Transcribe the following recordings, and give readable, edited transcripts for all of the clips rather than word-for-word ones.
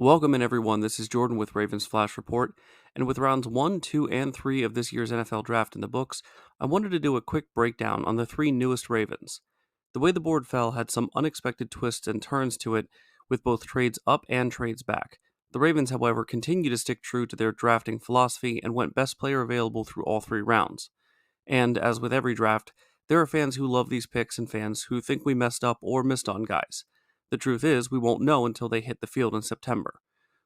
Welcome in everyone, this is Jordan with Ravens Flash Report, and with rounds 1, 2, and 3 of this year's NFL Draft in the books, I wanted to do a quick breakdown on the three newest Ravens. The way the board fell had some unexpected twists and turns to it, with both trades up and trades back. The Ravens, however, continue to stick true to their drafting philosophy and went best player available through all three rounds. And, as with every draft, there are fans who love these picks and fans who think we messed up or missed on guys. The truth is, we won't know until they hit the field in September.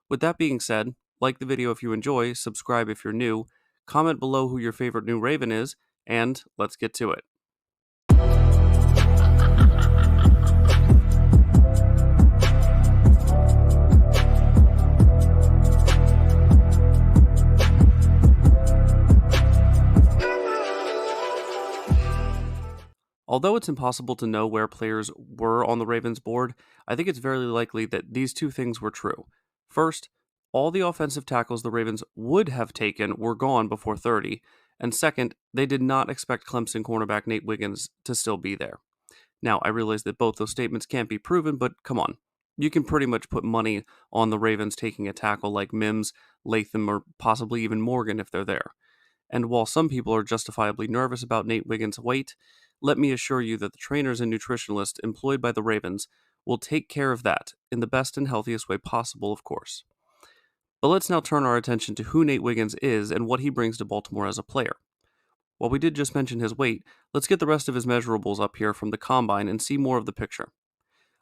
With that being said, like the video if you enjoy, subscribe if you're new, comment below who your favorite new Raven is, and let's get to it. Although it's impossible to know where players were on the Ravens board, I think it's very likely that these two things were true. First, all the offensive tackles the Ravens would have taken were gone before 30, and second, they did not expect Clemson cornerback Nate Wiggins to still be there. Now, I realize that both those statements can't be proven, but come on. You can pretty much put money on the Ravens taking a tackle like Mims, Latham, or possibly even Morgan if they're there. And while some people are justifiably nervous about Nate Wiggins' weight, let me assure you that the trainers and nutritionists employed by the Ravens will take care of that in the best and healthiest way possible, of course. But let's now turn our attention to who Nate Wiggins is and what he brings to Baltimore as a player. While we did just mention his weight, let's get the rest of his measurables up here from the combine and see more of the picture.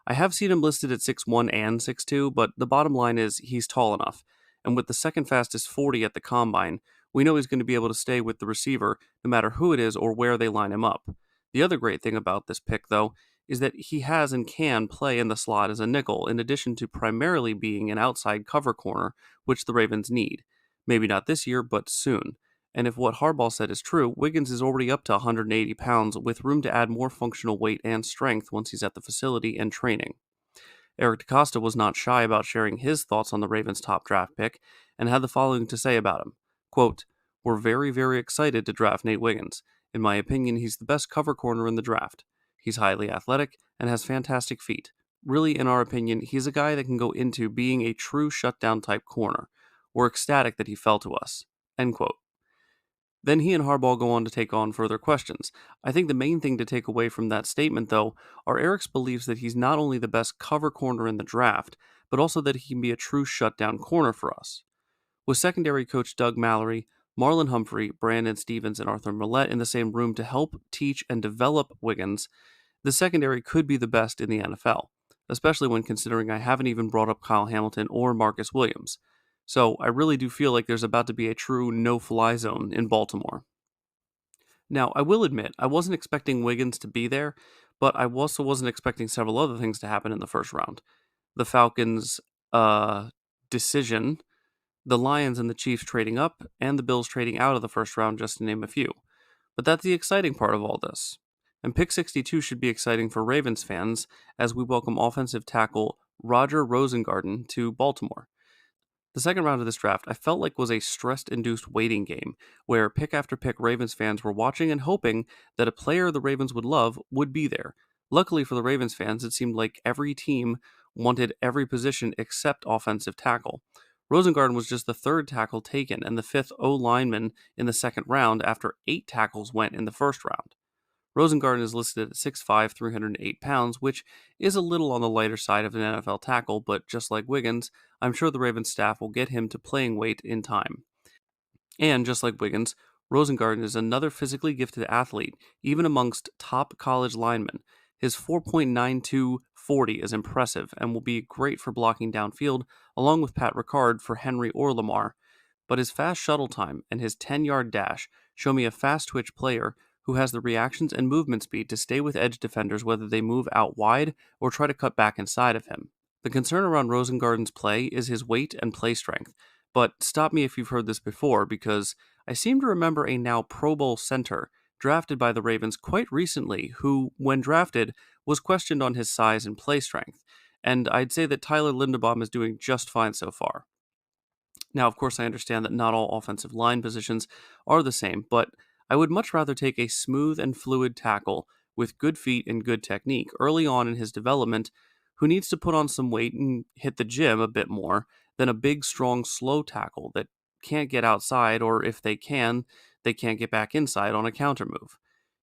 I have seen him listed at 6'1 and 6'2, but the bottom line is he's tall enough, and with the second fastest 40 at the combine, we know he's going to be able to stay with the receiver no matter who it is or where they line him up. The other great thing about this pick, though, is that he has and can play in the slot as a nickel, in addition to primarily being an outside cover corner, which the Ravens need. Maybe not this year, but soon. And if what Harbaugh said is true, Wiggins is already up to 180 pounds, with room to add more functional weight and strength once he's at the facility and training. Eric DeCosta was not shy about sharing his thoughts on the Ravens' top draft pick, and had the following to say about him. Quote, "We're very, very excited to draft Nate Wiggins. In my opinion, he's the best cover corner in the draft. He's highly athletic and has fantastic feet. Really, in our opinion, he's a guy that can go into being a true shutdown type corner. We're ecstatic that he fell to us." End quote. Then he and Harbaugh go on to take on further questions. I think the main thing to take away from that statement, though, are Eric's beliefs that he's not only the best cover corner in the draft, but also that he can be a true shutdown corner for us. With secondary coach Doug Mallory, Marlon Humphrey, Brandon Stevens, and Arthur Millette in the same room to help, teach, and develop Wiggins, the secondary could be the best in the NFL, especially when considering I haven't even brought up Kyle Hamilton or Marcus Williams. So I really do feel like there's about to be a true no-fly zone in Baltimore. Now, I will admit, I wasn't expecting Wiggins to be there, but I also wasn't expecting several other things to happen in the first round. The Falcons' decision, the Lions and the Chiefs trading up, and the Bills trading out of the first round, just to name a few. But that's the exciting part of all this. And pick 62 should be exciting for Ravens fans as we welcome offensive tackle Roger Rosengarten to Baltimore. The second round of this draft I felt like was a stress-induced waiting game, where pick after pick Ravens fans were watching and hoping that a player the Ravens would love would be there. Luckily for the Ravens fans, it seemed like every team wanted every position except offensive tackle. Rosengarten was just the third tackle taken and the fifth O-lineman in the second round after 8 tackles went in the first round. Rosengarten is listed at 6'5", 308 pounds, which is a little on the lighter side of an NFL tackle, but just like Wiggins, I'm sure the Ravens staff will get him to playing weight in time. And just like Wiggins, Rosengarten is another physically gifted athlete, even amongst top college linemen. His 4.92 40 is impressive and will be great for blocking downfield, along with Pat Ricard for Henry or Lamar. But his fast shuttle time and his 10-yard dash show me a fast twitch player who has the reactions and movement speed to stay with edge defenders whether they move out wide or try to cut back inside of him. The concern around Rosengarten's play is his weight and play strength, but stop me if you've heard this before, because I seem to remember a now Pro Bowl center drafted by the Ravens quite recently who, when drafted, was questioned on his size and play strength, and I'd say that Tyler Linderbaum is doing just fine so far. Now, of course, I understand that not all offensive line positions are the same, but I would much rather take a smooth and fluid tackle with good feet and good technique early on in his development who needs to put on some weight and hit the gym a bit more then a big, strong, slow tackle that can't get outside, or if they can, they can't get back inside on a counter move.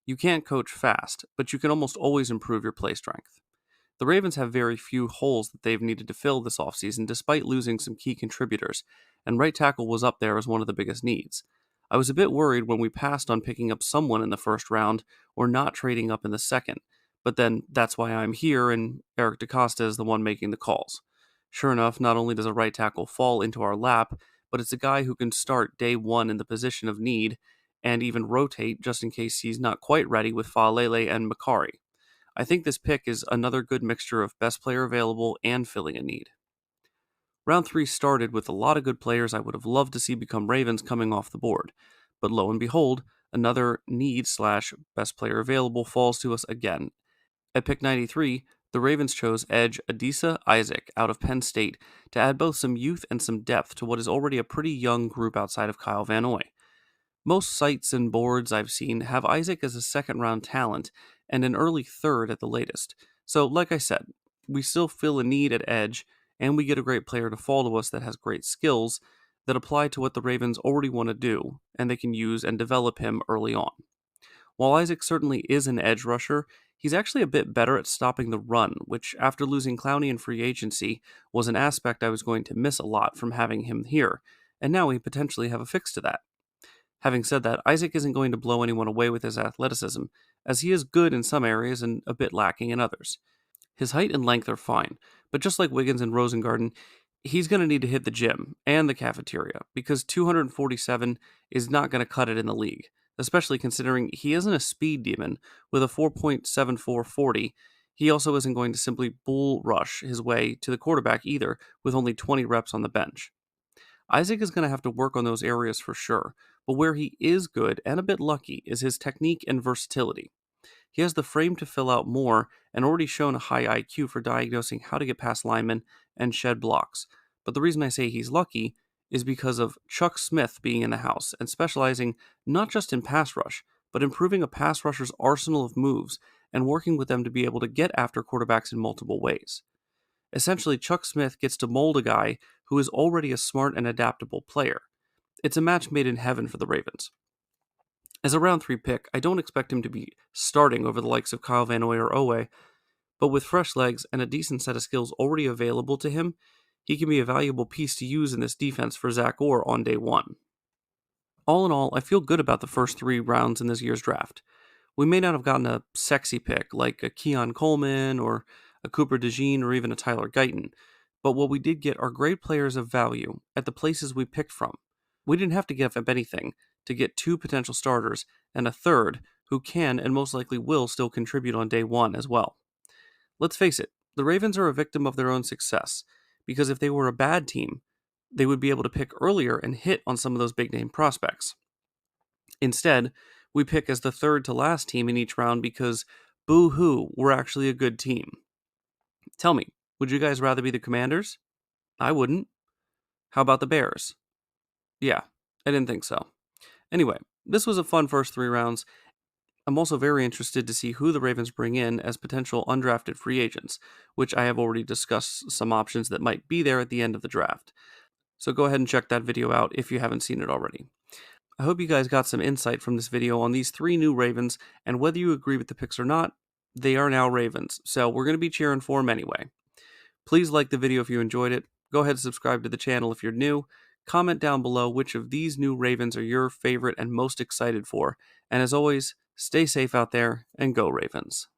You can't coach fast, but you can almost always improve your play strength. The Ravens have very few holes that they've needed to fill this offseason despite losing some key contributors, and right tackle was up there as one of the biggest needs. I was a bit worried when we passed on picking up someone in the first round or not trading up in the second, but then that's why I'm here and Eric DaCosta is the one making the calls. Sure enough, not only does a right tackle fall into our lap, but it's a guy who can start day one in the position of need and even rotate just in case he's not quite ready with Faalele and Makari. I think this pick is another good mixture of best player available and filling a need. Round 3 started with a lot of good players I would have loved to see become Ravens coming off the board, but lo and behold, another need / best player available falls to us again. At pick 93, the Ravens chose edge Adisa Isaac out of Penn State to add both some youth and some depth to what is already a pretty young group outside of Kyle Van Noy. Most sites and boards I've seen have Isaac as a second round talent and an early third at the latest. So, like I said, we still fill a need at edge, and we get a great player to fall to us that has great skills that apply to what the Ravens already want to do, and they can use and develop him early on. While Isaac certainly is an edge rusher, he's actually a bit better at stopping the run, which, after losing Clowney in free agency, was an aspect I was going to miss a lot from having him here, and now we potentially have a fix to that. Having said that, Isaac isn't going to blow anyone away with his athleticism, as he is good in some areas and a bit lacking in others. His height and length are fine, but just like Wiggins and Rosengarten, he's going to need to hit the gym and the cafeteria, because 247 is not going to cut it in the league, especially considering he isn't a speed demon with a 4.74 40. He also isn't going to simply bull rush his way to the quarterback either with only 20 reps on the bench. Isaac is going to have to work on those areas for sure, but where he is good and a bit lucky is his technique and versatility. He has the frame to fill out more and already shown a high IQ for diagnosing how to get past linemen and shed blocks. But the reason I say he's lucky is because of Chuck Smith being in the house and specializing not just in pass rush, but improving a pass rusher's arsenal of moves and working with them to be able to get after quarterbacks in multiple ways. Essentially, Chuck Smith gets to mold a guy who is already a smart and adaptable player. It's a match made in heaven for the Ravens. As a round 3 pick, I don't expect him to be starting over the likes of Kyle Van Noy or Owe, but with fresh legs and a decent set of skills already available to him, he can be a valuable piece to use in this defense for Zach Orr on day 1. All in all, I feel good about the first 3 rounds in this year's draft. We may not have gotten a sexy pick like a Keon Coleman or a Cooper DeJean or even a Tyler Guyton, but what we did get are great players of value at the places we picked from. We didn't have to give up anything to get 2 potential starters and a third who can and most likely will still contribute on day 1 as well. Let's face it, the Ravens are a victim of their own success, because if they were a bad team, they would be able to pick earlier and hit on some of those big name prospects. Instead, we pick as the third to last team in each round because, boo-hoo, we're actually a good team. Tell me, would you guys rather be the Commanders? I wouldn't. How about the Bears? Yeah, I didn't think so. Anyway, this was a fun first 3 rounds. I'm also very interested to see who the Ravens bring in as potential undrafted free agents, which I have already discussed some options that might be there at the end of the draft. So go ahead and check that video out if you haven't seen it already. I hope you guys got some insight from this video on these 3 new Ravens, and whether you agree with the picks or not, they are now Ravens, so we're going to be cheering for them anyway. Please like the video if you enjoyed it, go ahead and subscribe to the channel if you're new, comment down below which of these new Ravens are your favorite and most excited for, and as always, stay safe out there and go Ravens.